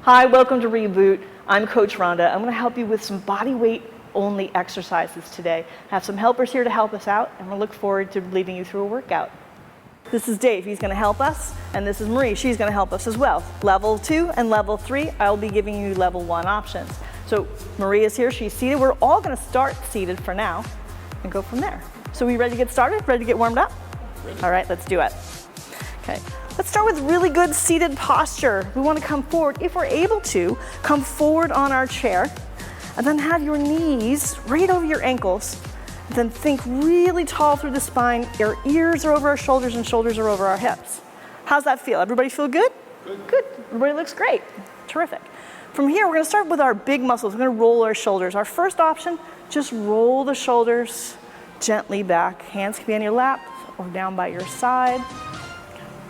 Hi, welcome to Reboot. I'm Coach Rhonda. I'm going to help you with some body weight only exercises today. I have some helpers here to help us out, and we look forward to leading you through a workout. This is Dave. He's going to help us, and this is Marie. She's going to help us as well. Level 2 and level 3, I'll be giving you level 1 options. So Marie is here. She's seated. We're all going to start seated for now and go from there. So we ready to get started? Ready to get warmed up? All right, let's do it. Okay. Let's start with really good seated posture. We want to come forward, if we're able to, come forward on our chair, and then have your knees right over your ankles. Then think really tall through the spine. Our ears are over our shoulders and shoulders are over our hips. How's that feel? Everybody feel good? Good. Everybody looks great. Terrific. From here, we're going to start with our big muscles. We're going to roll our shoulders. Our first option, just roll the shoulders gently back. Hands can be on your lap or down by your side.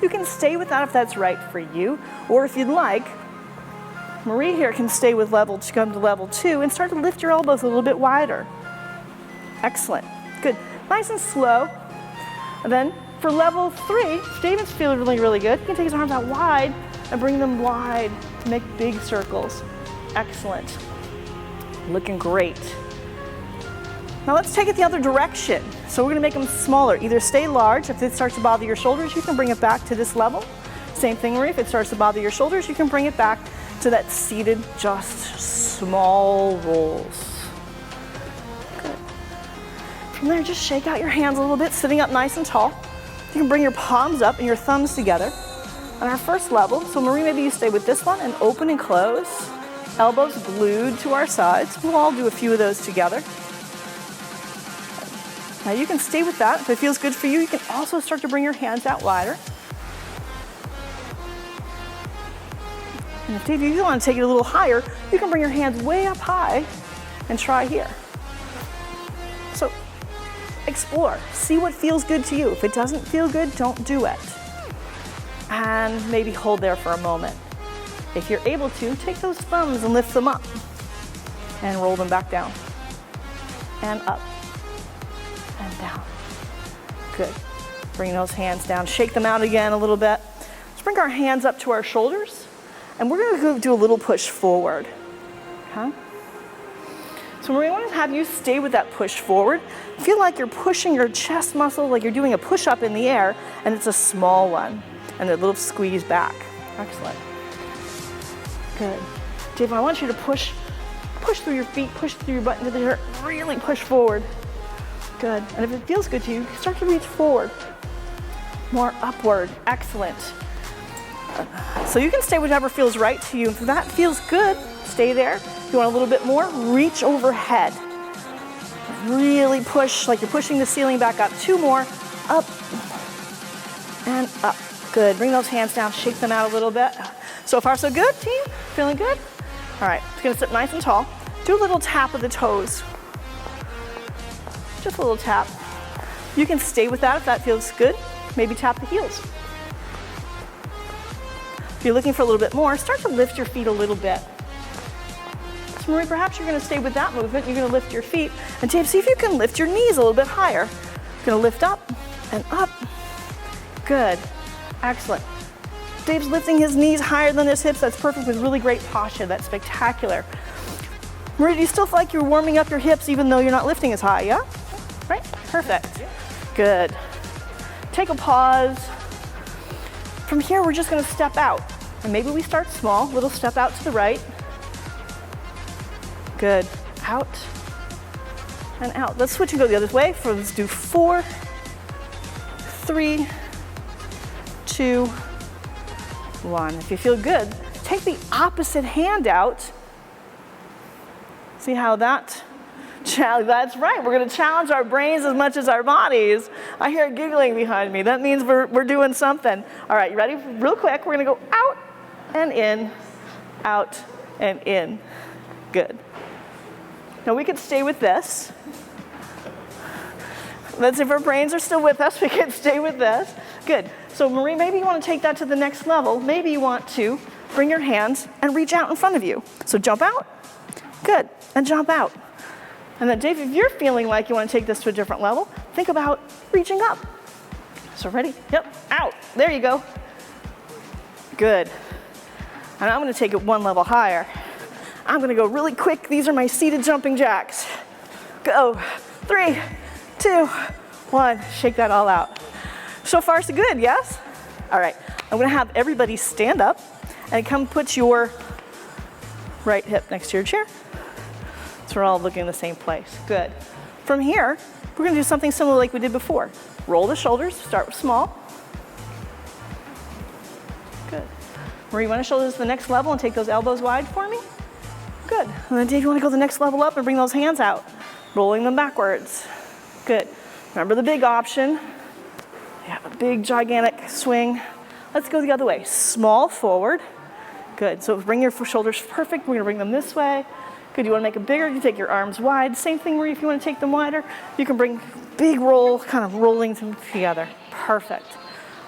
You can stay with that if that's right for you, or if you'd like, Marie here can stay with come to level 2 and start to lift your elbows a little bit wider. Excellent, good, nice and slow. And then for level 3, David's feeling really, really good. He can take his arms out wide and bring them wide to make big circles. Excellent, looking great. Now let's take it the other direction. So we're going to make them smaller. Either stay large. If it starts to bother your shoulders, you can bring it back to this level. Same thing, Marie. If it starts to bother your shoulders, you can bring it back to that seated, just small rolls. Good. From there, just shake out your hands a little bit, sitting up nice and tall. You can bring your palms up and your thumbs together. On our first level, so Marie, maybe you stay with this one and open and close. Elbows glued to our sides. We'll all do a few of those together. Now you can stay with that. If it feels good for you, you can also start to bring your hands out wider. And if you want to take it a little higher, you can bring your hands way up high and try here. So explore, see what feels good to you. If it doesn't feel good, don't do it. And maybe hold there for a moment. If you're able to, take those thumbs and lift them up and roll them back down and up. And down. Good. Bring those hands down. Shake them out again a little bit. Let's bring our hands up to our shoulders, and we're going to go do a little push forward. Okay? So we want to have you stay with that push forward. Feel like you're pushing your chest muscle, like you're doing a push-up in the air, and it's a small one, and a little squeeze back. Excellent. Good. Dave, I want you to push through your feet, push through your butt into the dirt, really push forward. Good. And if it feels good to you, start to reach forward, more upward. Excellent. So you can stay whatever feels right to you. If that feels good, stay there. If you want a little bit more, reach overhead. Really push, like you're pushing the ceiling back up. 2 more, up and up. Good. Bring those hands down, shake them out a little bit. So far, so good, team? Feeling good? All right, just gonna sit nice and tall. Do a little tap of the toes. Just a little tap. You can stay with that if that feels good. Maybe tap the heels. If you're looking for a little bit more, start to lift your feet a little bit. So Marie, perhaps you're going to stay with that movement. You're going to lift your feet. And Dave, see if you can lift your knees a little bit higher. You're going to lift up and up. Good. Excellent. Dave's lifting his knees higher than his hips. That's perfect with really great posture. That's spectacular. Marie, do you still feel like you're warming up your hips even though you're not lifting as high, yeah? Right? Perfect. Good. Take a pause. From here, we're just going to step out. And maybe we start small, little step out to the right. Good. Out and out. Let's switch and go the other way. Let's do 4, 3, 2, 1. If you feel good, take the opposite hand out. See how that That's right, we're gonna challenge our brains as much as our bodies. I hear giggling behind me. That means we're doing something. All right, you ready? Real quick, we're gonna go out and in, out and in. Good. Now we could stay with this. Let's, if our brains are still with us, we can stay with this. Good. So Marie, maybe you want to take that to the next level. Maybe you want to bring your hands and reach out in front of you. So jump out. Good. And jump out. And then Dave, if you're feeling like you want to take this to a different level, think about reaching up. So ready? Yep. Out. There you go. Good. And I'm going to take it one level higher. I'm going to go really quick. These are my seated jumping jacks. Go. 3, 2, 1. Shake that all out. So far, so good, yes? All right. I'm going to have everybody stand up and come put your right hip next to your chair. So we're all looking in the same place. Good. From here, we're going to do something similar like we did before. Roll the shoulders. Start small. Good. Marie, you want to shoulders to the next level and take those elbows wide for me? Good. And then Dave, you want to go the next level up and bring those hands out, rolling them backwards. Good. Remember the big option. You have a big, gigantic swing. Let's go the other way. Small forward. Good. So bring your shoulders perfect. We're going to bring them this way. Good. You want to make it bigger? You take your arms wide. Same thing, Marie, if you want to take them wider. You can bring big roll, kind of rolling them together. Perfect.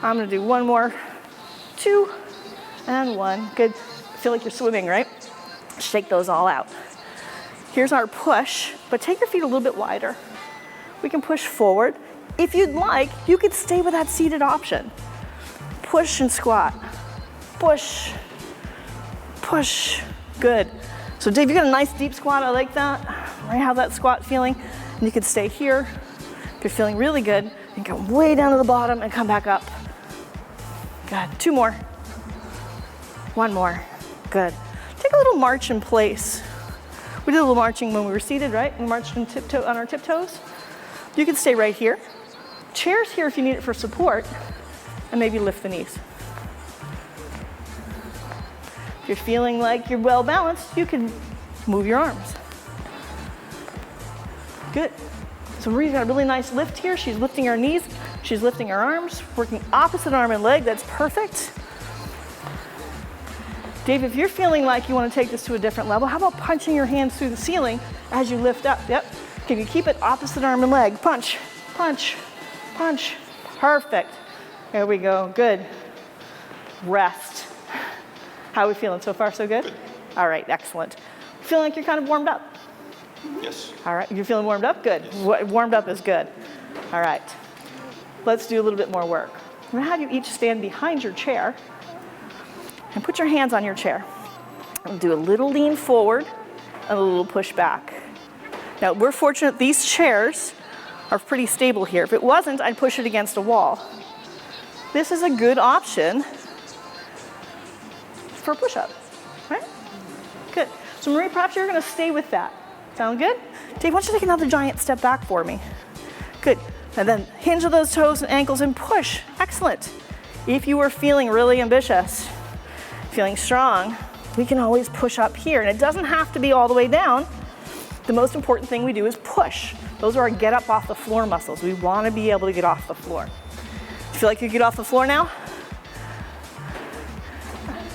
I'm going to do one more. 2 and 1. Good. Feel like you're swimming, right? Shake those all out. Here's our push, but take your feet a little bit wider. We can push forward. If you'd like, you could stay with that seated option. Push and squat. Push. Push. Good. So Dave, you got a nice deep squat. I like that. Right, how's that squat feeling? And you can stay here. If you're feeling really good, you can go way down to the bottom and come back up. Good. 2 more. 1 more. Good. Take a little march in place. We did a little marching when we were seated, right? We marched on our tiptoes. You can stay right here. Chairs here if you need it for support, and maybe lift the knees. If you're feeling like you're well balanced, you can move your arms. Good. So Marie's got a really nice lift here. She's lifting her knees, she's lifting her arms, working opposite arm and leg. That's perfect. Dave, if you're feeling like you want to take this to a different level, how about punching your hands through the ceiling as you lift up? Yep. Can you keep it opposite arm and leg? Punch, punch, punch. Perfect. There we go. Good. Rest. How are we feeling? So far, so good? Good. All right, excellent. Feeling like you're kind of warmed up? Yes. All right, you're feeling warmed up? Good. Yes. Warmed up is good. All right. Let's do a little bit more work. I'm going to have you each stand behind your chair and put your hands on your chair. And do a little lean forward and a little push back. Now, we're fortunate these chairs are pretty stable here. If it wasn't, I'd push it against a wall. This is a good option for a push-up, right? Good. So Marie, perhaps you're going to stay with that. Sound good? Dave, why don't you take another giant step back for me? Good. And then hinge of those toes and ankles and push. Excellent. If you were feeling really ambitious, feeling strong, we can always push up here. And it doesn't have to be all the way down. The most important thing we do is push. Those are our get up off the floor muscles. We want to be able to get off the floor. Feel like you get off the floor now?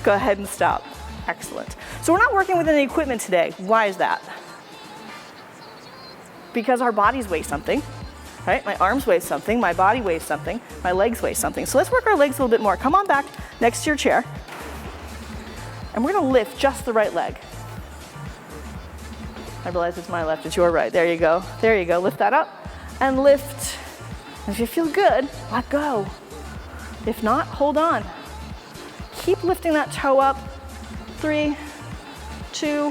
Go ahead and stop. Excellent. So we're not working with any equipment today. Why is that? Because our bodies weigh something, right? My arms weigh something, my body weighs something, my legs weigh something. So let's work our legs a little bit more. Come on back next to your chair. And we're going to lift just the right leg. I realize it's my left, it's your right. There you go. There you go. Lift that up and lift. And if you feel good, let go. If not, hold on. Keep lifting that toe up. 3, 2,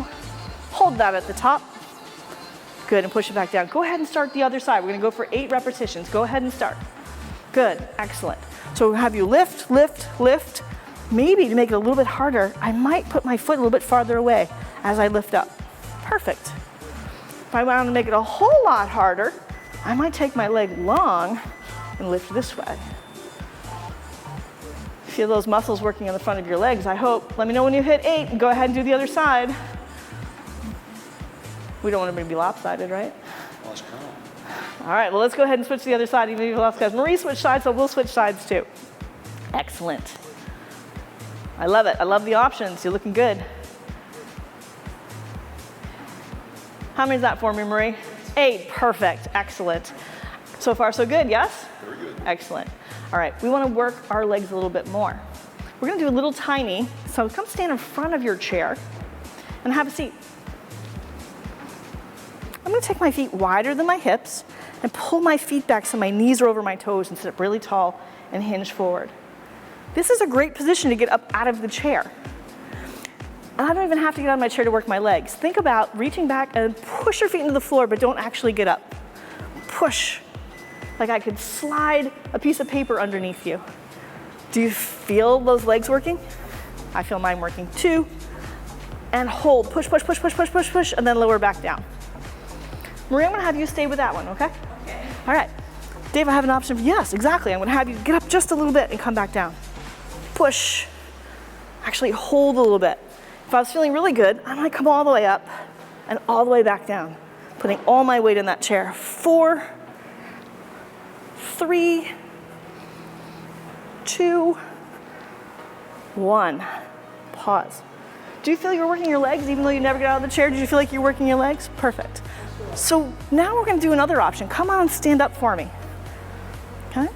hold that at the top. Good, and push it back down. Go ahead and start the other side. We're going to go for 8 repetitions. Go ahead and start. Good, excellent. So we'll have you lift, lift, lift. Maybe to make it a little bit harder, I might put my foot a little bit farther away as I lift up. Perfect. If I want to make it a whole lot harder, I might take my leg long and lift this way. Feel those muscles working on the front of your legs, I hope. Let me know when you hit 8 and go ahead and do the other side. We don't want to be lopsided, right? All right, well, let's go ahead and switch to the other side, even if you lost guys. Marie switched sides, so we'll switch sides too. Excellent. I love it. I love the options. You're looking good. How many is that for me, Marie? 8. Perfect. Excellent. So far, so good, yes? Very good. Excellent. All right, we want to work our legs a little bit more. We're going to do a little tiny, so come stand in front of your chair and have a seat. I'm going to take my feet wider than my hips and pull my feet back so my knees are over my toes and sit up really tall and hinge forward. This is a great position to get up out of the chair. And I don't even have to get out of my chair to work my legs. Think about reaching back and push your feet into the floor, but don't actually get up. Push. Like I could slide a piece of paper underneath you. Do you feel those legs working? I feel mine working. 2, and hold. Push, push, push, push, push, push, push, and then lower back down. Maria, I'm gonna have you stay with that one, okay? Okay. All right. Dave, I have an option. Yes, exactly. I'm gonna have you get up just a little bit and come back down. Push. Actually, hold a little bit. If I was feeling really good, I might come all the way up and all the way back down, putting all my weight in that chair. 4, 3, 2, 1. Pause. Do you feel you're working your legs even though you never get out of the chair? Did you feel like you're working your legs? Perfect. So now we're going to do another option. Come on, stand up for me. Okay?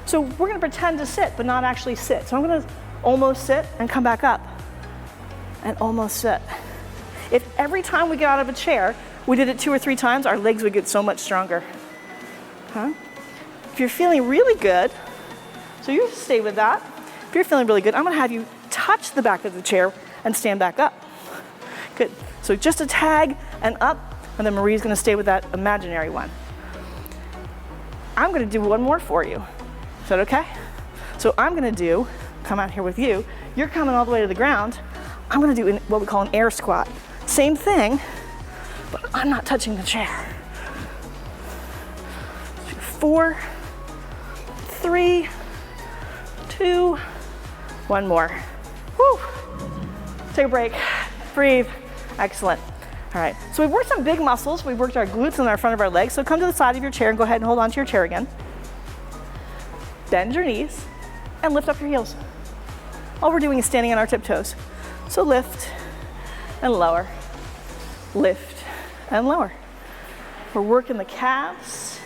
So we're going to pretend to sit, but not actually sit. So I'm going to almost sit and come back up and almost sit. If every time we get out of a chair, we did it 2 or 3 times, our legs would get so much stronger. Huh? If you're feeling really good, so you stay with that. If you're feeling really good, I'm going to have you touch the back of the chair and stand back up. Good. So just a tag and up, and then Marie's going to stay with that imaginary one. I'm going to do one more for you. Is that okay? So I'm going to come out here with you. You're coming all the way to the ground. I'm going to do what we call an air squat. Same thing, but I'm not touching the chair. 4, 3, 2, 1 more. Woo. Take a break, breathe. Excellent. All right, so we've worked some big muscles. We've worked our glutes and our front of our legs. So come to the side of your chair and go ahead and hold on to your chair again. Bend your knees and lift up your heels. All we're doing is standing on our tiptoes. So lift and lower, lift and lower. We're working the calves,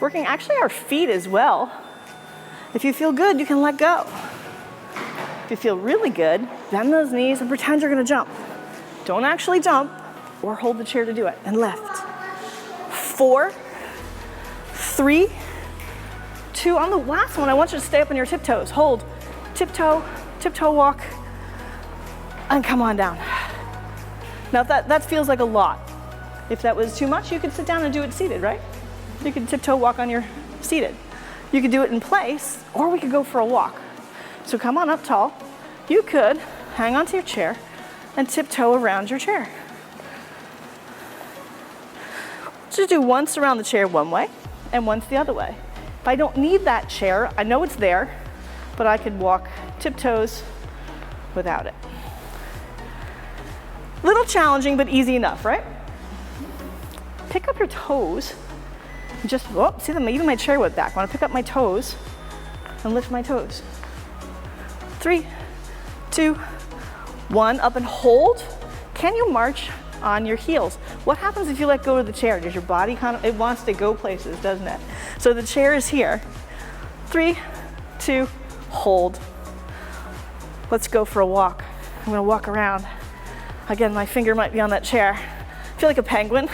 working actually our feet as well. If you feel good, you can let go. If you feel really good, bend those knees and pretend you're gonna jump. Don't actually jump or hold the chair to do it, and lift. 4, 3, 2, on the last one, I want you to stay up on your tiptoes. Hold, tiptoe, tiptoe walk, and come on down. Now that feels like a lot. If that was too much, you could sit down and do it seated, right? You could tiptoe walk on your seated. You could do it in place, or we could go for a walk. So come on up tall. You could hang onto your chair and tiptoe around your chair. Just do once around the chair one way and once the other way. If I don't need that chair, I know it's there, but I could walk tiptoes without it. Little challenging, but easy enough, right? Pick up your toes. Just, oh, see them, even my chair went back. I want to pick up my toes and lift my toes. 3, 2, 1, up and hold. Can you march on your heels? What happens if you let go of the chair? Does your body it wants to go places, doesn't it? So the chair is here. 3, 2, hold. Let's go for a walk. I'm gonna walk around. Again, my finger might be on that chair. I feel like a penguin.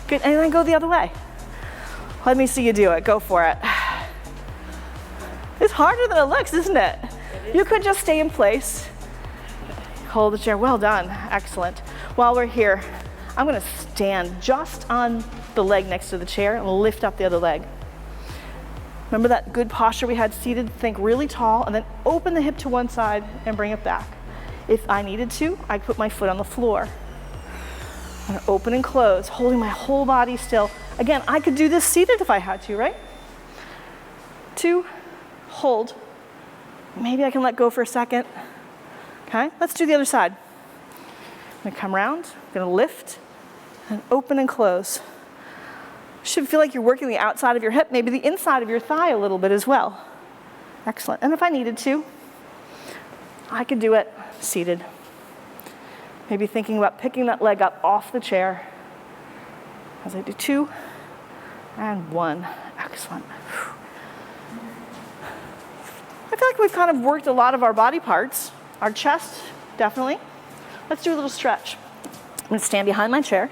Good, and then go the other way. Let me see you do it, go for it. It's harder than it looks, isn't it? You could just stay in place. Hold the chair, well done, excellent. While we're here, I'm gonna stand just on the leg next to the chair and lift up the other leg. Remember that good posture we had seated? Think really tall and then open the hip to one side and bring it back. If I needed to, I could put my foot on the floor. I'm gonna open and close, holding my whole body still. Again, I could do this seated if I had to, right? 2, hold. Maybe I can let go for a second. Okay, let's do the other side. I'm gonna come around, I'm gonna lift And open and close. Should feel like you're working the outside of your hip, maybe the inside of your thigh a little bit as well. Excellent. And if I needed to, I could do it seated. Maybe thinking about picking that leg up off the chair as I do 2 and 1. Excellent. I feel like we've kind of worked a lot of our body parts. Our chest, definitely. Let's do a little stretch. I'm going to stand behind my chair.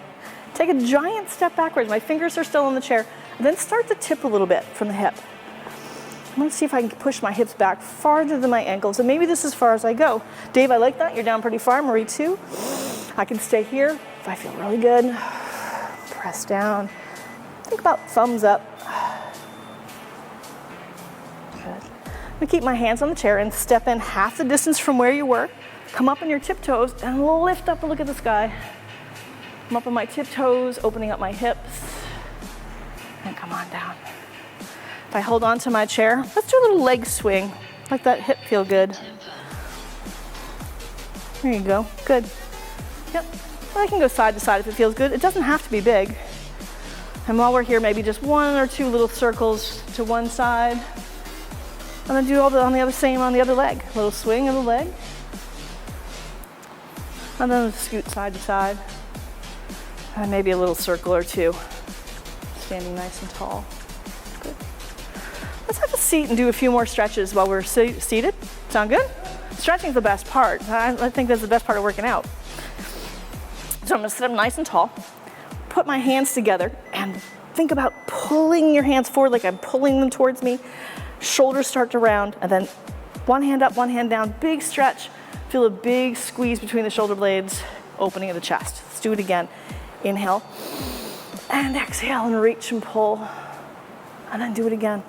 Take a giant step backwards. My fingers are still on the chair. And then start to tip a little bit from the hip. I'm going to see if I can push my hips back farther than my ankles. And maybe this is as far as I go. Dave, I like that. You're down pretty far. Marie, too. I can stay here if I feel really good. Press down. Think about thumbs up. Good. I'm going to keep my hands on the chair and step in half the distance from where you were. Come up on your tiptoes and lift up and look at the sky. I'm up on my tiptoes, opening up my hips, and come on down. If I hold on to my chair, let's do a little leg swing. Let that hip feel good. There you go, good. Yep, I can go side to side if it feels good. It doesn't have to be big. And while we're here, maybe just 1 or 2 little circles to one side. And then do all on the other same on the other leg. A little swing of the leg. And then scoot side to side. And maybe a little circle or 2. Standing nice and tall. Good. Let's have a seat and do a few more stretches while we're seated. Sound good? Stretching is the best part. I think that's the best part of working out. So I'm going to sit up nice and tall. Put my hands together and think about pulling your hands forward like I'm pulling them towards me. Shoulders start to round, and then one hand up, one hand down. Big stretch. Feel a big squeeze between the shoulder blades. Opening of the chest. Let's do it again. Inhale and exhale and reach and pull, and then do it again.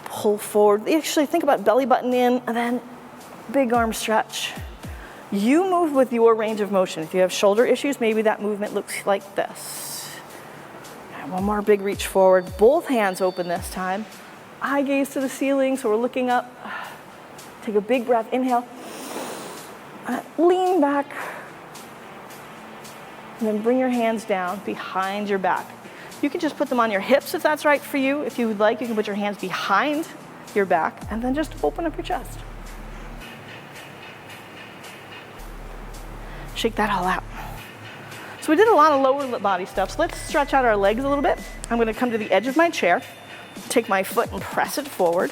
Pull forward. Actually think about belly button in and then big arm stretch. You move with your range of motion. If you have shoulder issues, maybe that movement looks like this. And one more big reach forward. Both hands open this time. Eye gaze to the ceiling, so we're looking up. Take a big breath, inhale. Lean back. And then bring your hands down behind your back. You can just put them on your hips if that's right for you. If you would like, you can put your hands behind your back and then just open up your chest. Shake that all out. So we did a lot of lower body stuff. So let's stretch out our legs a little bit. I'm going to come to the edge of my chair, take my foot and press it forward.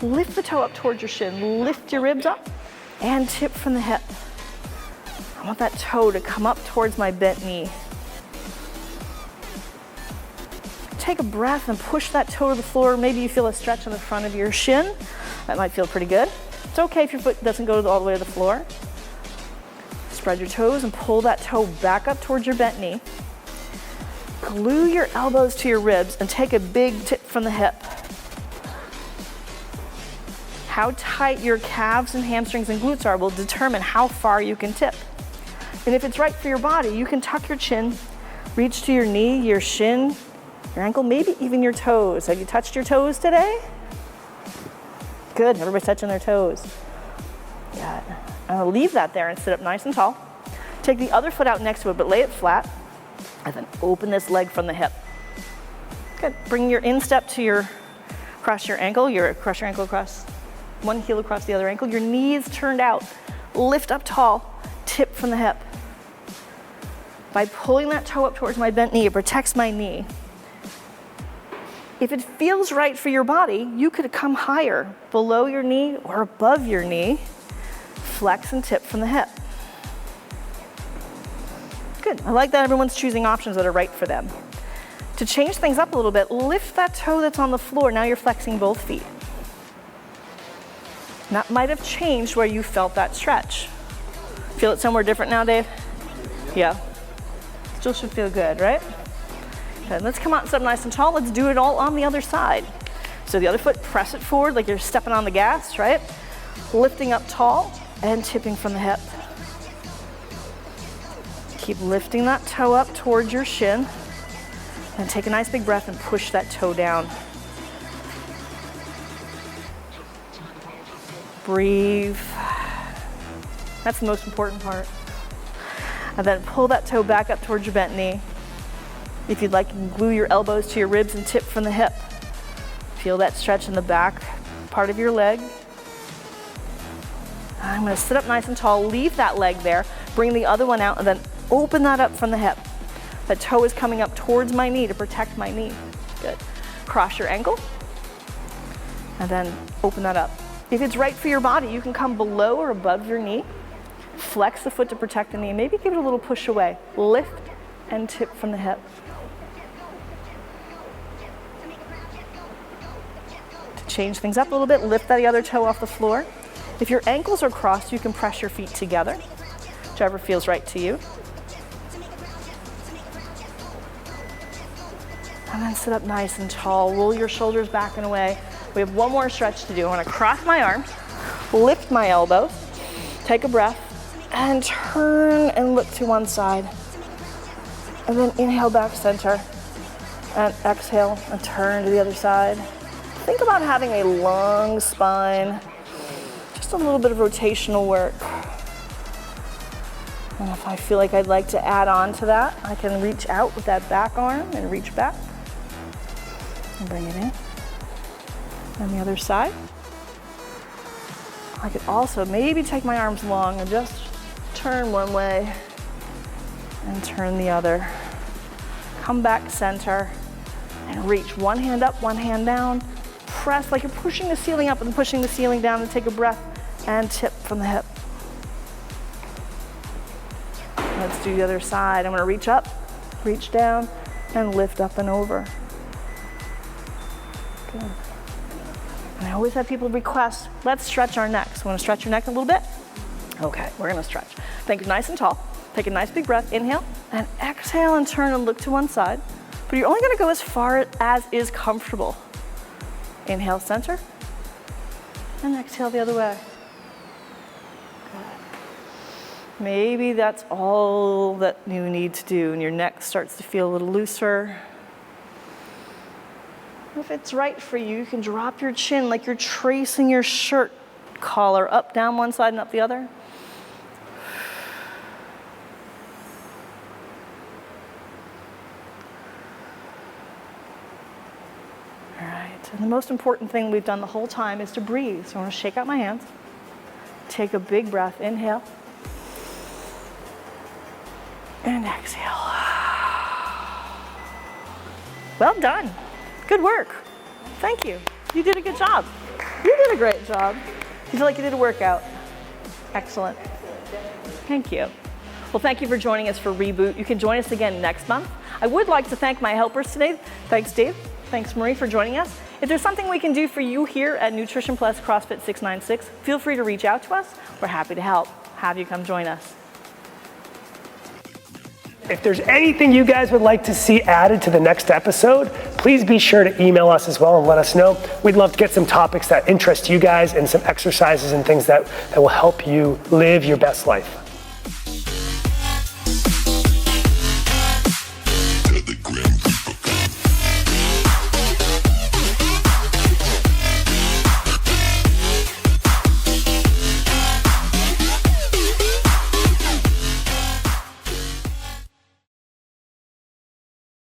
Lift the toe up towards your shin. Lift your ribs up and tip from the hip. I want that toe to come up towards my bent knee. Take a breath and push that toe to the floor. Maybe you feel a stretch on the front of your shin. That might feel pretty good. It's okay if your foot doesn't go all the way to the floor. Spread your toes and pull that toe back up towards your bent knee. Glue your elbows to your ribs and take a big tip from the hip. How tight your calves and hamstrings and glutes are will determine how far you can tip. And if it's right for your body, you can tuck your chin, reach to your knee, your shin, your ankle, maybe even your toes. Have you touched your toes today? Good, everybody's touching their toes. Good. I'm gonna leave that there and sit up nice and tall. Take the other foot out next to it, but lay it flat. And then open this leg from the hip. Good, bring your instep to cross your ankle across, one heel across the other ankle. Your knees turned out, lift up tall, tip from the hip. By pulling that toe up towards my bent knee, it protects my knee. If it feels right for your body, you could come higher, below your knee or above your knee. Flex and tip from the hip. Good, I like that everyone's choosing options that are right for them. To change things up a little bit, lift that toe that's on the floor. Now you're flexing both feet. And that might have changed where you felt that stretch. Feel it somewhere different now, Dave? Yeah. Still should feel good, right? Okay, let's come out and sit up nice and tall. Let's do it all on the other side. So the other foot, press it forward like you're stepping on the gas, right? Lifting up tall and tipping from the hip. Keep lifting that toe up towards your shin. And take a nice big breath and push that toe down. Breathe. That's the most important part. And then pull that toe back up towards your bent knee. If you'd like, you can glue your elbows to your ribs and tip from the hip. Feel that stretch in the back part of your leg. I'm going to sit up nice and tall, leave that leg there, bring the other one out, and then open that up from the hip. That toe is coming up towards my knee to protect my knee. Good. Cross your ankle, and then open that up. If it's right for your body, you can come below or above your knee, flex the foot to protect the knee, maybe give it a little push away. Lift and tip from the hip. To change things up a little bit, lift that other toe off the floor. If your ankles are crossed, you can press your feet together, whichever feels right to you. And then sit up nice and tall. Roll your shoulders back and away. We have one more stretch to do. I'm going to cross my arms, lift my elbows, take a breath, and turn and look to one side. And then inhale back center, and exhale and turn to the other side. Think about having a long spine, just a little bit of rotational work. And if I feel like I'd like to add on to that, I can reach out with that back arm and reach back. And bring it in. And the other side. I could also maybe take my arms long and just turn one way and turn the other. Come back center and reach. One hand up, one hand down. Press like you're pushing the ceiling up and pushing the ceiling down, and take a breath and tip from the hip. Let's do the other side. I'm going to reach up, reach down, and lift up and over. Good. And I always have people request, let's stretch our necks. Want to stretch your neck a little bit? Okay, we're going to stretch. Think nice and tall. Take a nice big breath. Inhale and exhale and turn and look to one side. But you're only going to go as far as is comfortable. Inhale, center, and exhale the other way. Good. Maybe that's all that you need to do, and your neck starts to feel a little looser. If it's right for you, you can drop your chin like you're tracing your shirt collar up, down one side and up the other. All right, and the most important thing we've done the whole time is to breathe. So I'm going to shake out my hands. Take a big breath, inhale. And exhale. Well done. Good work. Thank you. You did a good job. You did a great job. You feel like you did a workout. Excellent. Thank you. Well, thank you for joining us for Reboot. You can join us again next month. I would like to thank my helpers today. Thanks, Dave. Thanks, Marie, for joining us. If there's something we can do for you here at Nutrition Plus CrossFit 696, feel free to reach out to us. We're happy to help. Have you come join us. If there's anything you guys would like to see added to the next episode, please be sure to email us as well and let us know. We'd love to get some topics that interest you guys and some exercises and things that will help you live your best life.